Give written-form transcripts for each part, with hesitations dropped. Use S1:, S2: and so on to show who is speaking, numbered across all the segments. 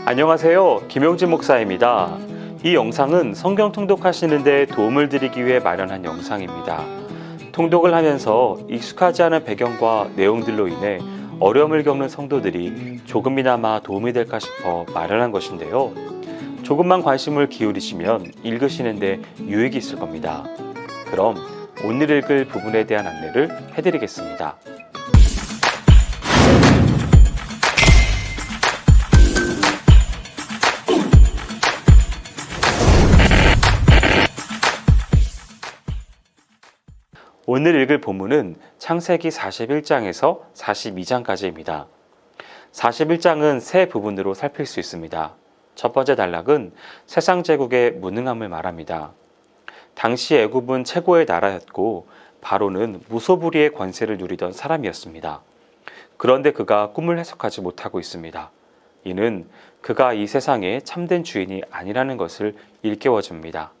S1: 안녕하세요. 김용진 목사입니다. 이 영상은 성경 통독하시는 데 도움을 드리기 위해 마련한 영상입니다. 통독을 하면서 익숙하지 않은 배경과 내용들로 인해 어려움을 겪는 성도들이 조금이나마 도움이 될까 싶어 마련한 것인데요. 조금만 관심을 기울이시면 읽으시는데 유익이 있을 겁니다. 그럼 오늘 읽을 부분에 대한 안내를 해드리겠습니다. 오늘 읽을 본문은 창세기 41장에서 42장까지입니다. 41장은 세 부분으로 살필 수 있습니다. 첫 번째 단락은 세상 제국의 무능함을 말합니다. 당시 애굽은 최고의 나라였고 바로는 무소불위의 관세를 누리던 사람이었습니다. 그런데 그가 꿈을 해석하지 못하고 있습니다. 이는 그가 이 세상의 참된 주인이 아니라는 것을 일깨워줍니다.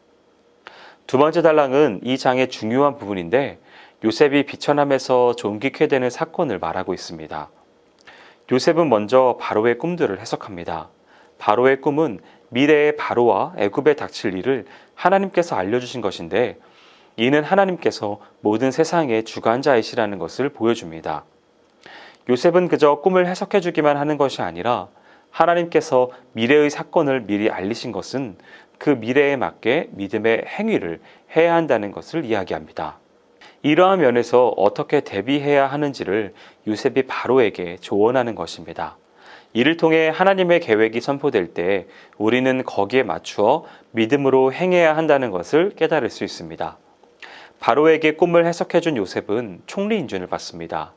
S1: 두 번째 단락은 이 장의 중요한 부분인데 요셉이 비천함에서 존귀케 되는 사건을 말하고 있습니다. 요셉은 먼저 바로의 꿈들을 해석합니다. 바로의 꿈은 미래의 바로와 애굽에 닥칠 일을 하나님께서 알려주신 것인데 이는 하나님께서 모든 세상의 주관자이시라는 것을 보여줍니다. 요셉은 그저 꿈을 해석해주기만 하는 것이 아니라 하나님께서 미래의 사건을 미리 알리신 것은 그 미래에 맞게 믿음의 행위를 해야 한다는 것을 이야기합니다. 이러한 면에서 어떻게 대비해야 하는지를 요셉이 바로에게 조언하는 것입니다. 이를 통해 하나님의 계획이 선포될 때 우리는 거기에 맞추어 믿음으로 행해야 한다는 것을 깨달을 수 있습니다. 바로에게 꿈을 해석해준 요셉은 총리 인준을 받습니다.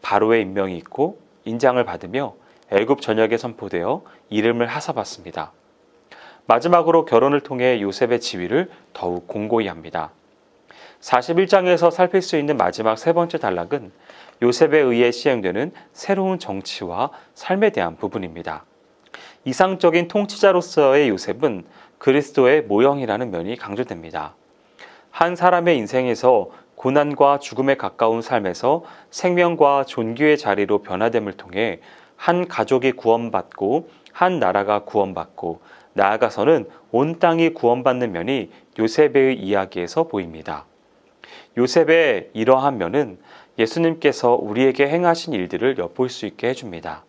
S1: 바로의 임명이 있고 인장을 받으며 애굽 전역에 선포되어 이름을 하사받습니다. 마지막으로 결혼을 통해 요셉의 지위를 더욱 공고히 합니다. 41장에서 살필 수 있는 마지막 세 번째 단락은 요셉에 의해 시행되는 새로운 정치와 삶에 대한 부분입니다. 이상적인 통치자로서의 요셉은 그리스도의 모형이라는 면이 강조됩니다. 한 사람의 인생에서 고난과 죽음에 가까운 삶에서 생명과 존귀의 자리로 변화됨을 통해 한 가족이 구원받고 한 나라가 구원받고 나아가서는 온 땅이 구원받는 면이 요셉의 이야기에서 보입니다. 요셉의 이러한 면은 예수님께서 우리에게 행하신 일들을 엿볼 수 있게 해줍니다.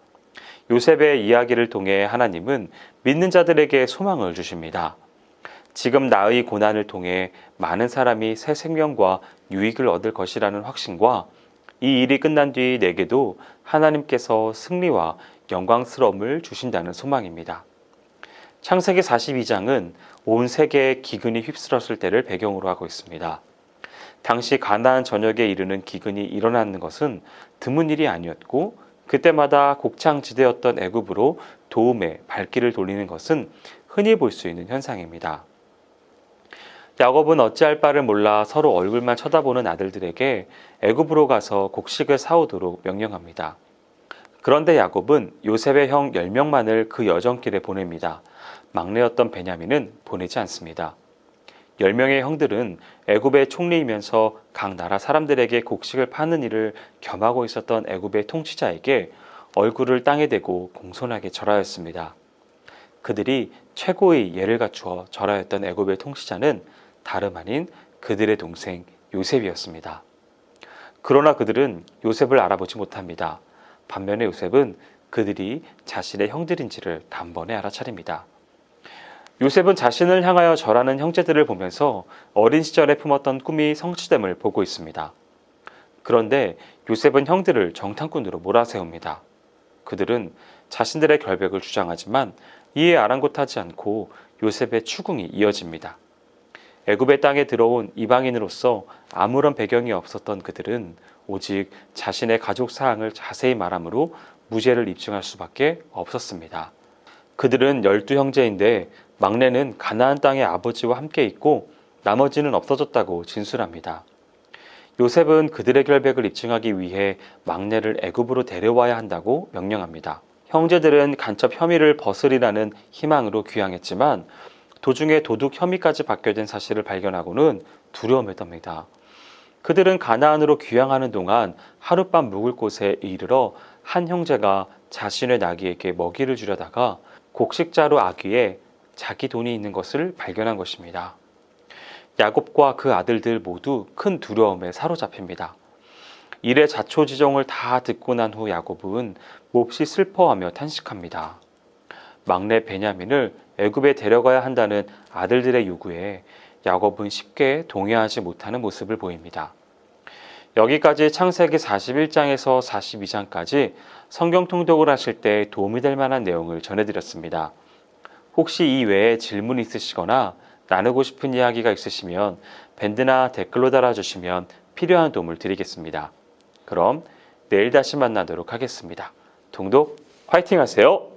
S1: 요셉의 이야기를 통해 하나님은 믿는 자들에게 소망을 주십니다. 지금 나의 고난을 통해 많은 사람이 새 생명과 유익을 얻을 것이라는 확신과 이 일이 끝난 뒤 내게도 하나님께서 승리와 영광스러움을 주신다는 소망입니다. 창세기 42장은 온 세계의 기근이 휩쓸었을 때를 배경으로 하고 있습니다. 당시 가나안 전역에 이르는 기근이 일어나는 것은 드문 일이 아니었고 그때마다 곡창지대였던 애굽으로 도움의 발길을 돌리는 것은 흔히 볼 수 있는 현상입니다. 야곱은 어찌할 바를 몰라 서로 얼굴만 쳐다보는 아들들에게 애굽으로 가서 곡식을 사오도록 명령합니다. 그런데 야곱은 요셉의 형 10명만을 그 여정길에 보냅니다. 막내였던 베냐민은 보내지 않습니다. 10명의 형들은 애굽의 총리이면서 각 나라 사람들에게 곡식을 파는 일을 겸하고 있었던 애굽의 통치자에게 얼굴을 땅에 대고 공손하게 절하였습니다. 그들이 최고의 예를 갖추어 절하였던 애굽의 통치자는 다름 아닌 그들의 동생 요셉이었습니다. 그러나 그들은 요셉을 알아보지 못합니다. 반면에 요셉은 그들이 자신의 형들인지를 단번에 알아차립니다. 요셉은 자신을 향하여 절하는 형제들을 보면서 어린 시절에 품었던 꿈이 성취됨을 보고 있습니다. 그런데 요셉은 형들을 정탐꾼으로 몰아세웁니다. 그들은 자신들의 결백을 주장하지만 이에 아랑곳하지 않고 요셉의 추궁이 이어집니다. 애굽의 땅에 들어온 이방인으로서 아무런 배경이 없었던 그들은 오직 자신의 가족 사항을 자세히 말하므로 무죄를 입증할 수밖에 없었습니다. 그들은 12형제인데 막내는 가나안 땅의 아버지와 함께 있고 나머지는 없어졌다고 진술합니다. 요셉은 그들의 결백을 입증하기 위해 막내를 애굽으로 데려와야 한다고 명령합니다. 형제들은 간첩 혐의를 벗으리라는 희망으로 귀향했지만 도중에 도둑 혐의까지 받게 된 사실을 발견하고는 두려움을 떱니다. 그들은 가나안으로 귀향하는 동안 하룻밤 묵을 곳에 이르러 한 형제가 자신의 나귀에게 먹이를 주려다가 곡식자루 아귀에 자기 돈이 있는 것을 발견한 것입니다. 야곱과 그 아들들 모두 큰 두려움에 사로잡힙니다. 일의 자초지종을 다 듣고 난 후 야곱은 몹시 슬퍼하며 탄식합니다. 막내 베냐민을 애굽에 데려가야 한다는 아들들의 요구에 야곱은 쉽게 동의하지 못하는 모습을 보입니다. 여기까지 창세기 41장에서 42장까지 성경 통독을 하실 때 도움이 될 만한 내용을 전해드렸습니다. 혹시 이 외에 질문 있으시거나 나누고 싶은 이야기가 있으시면 밴드나 댓글로 달아주시면 필요한 도움을 드리겠습니다. 그럼 내일 다시 만나도록 하겠습니다. 통독 화이팅 하세요!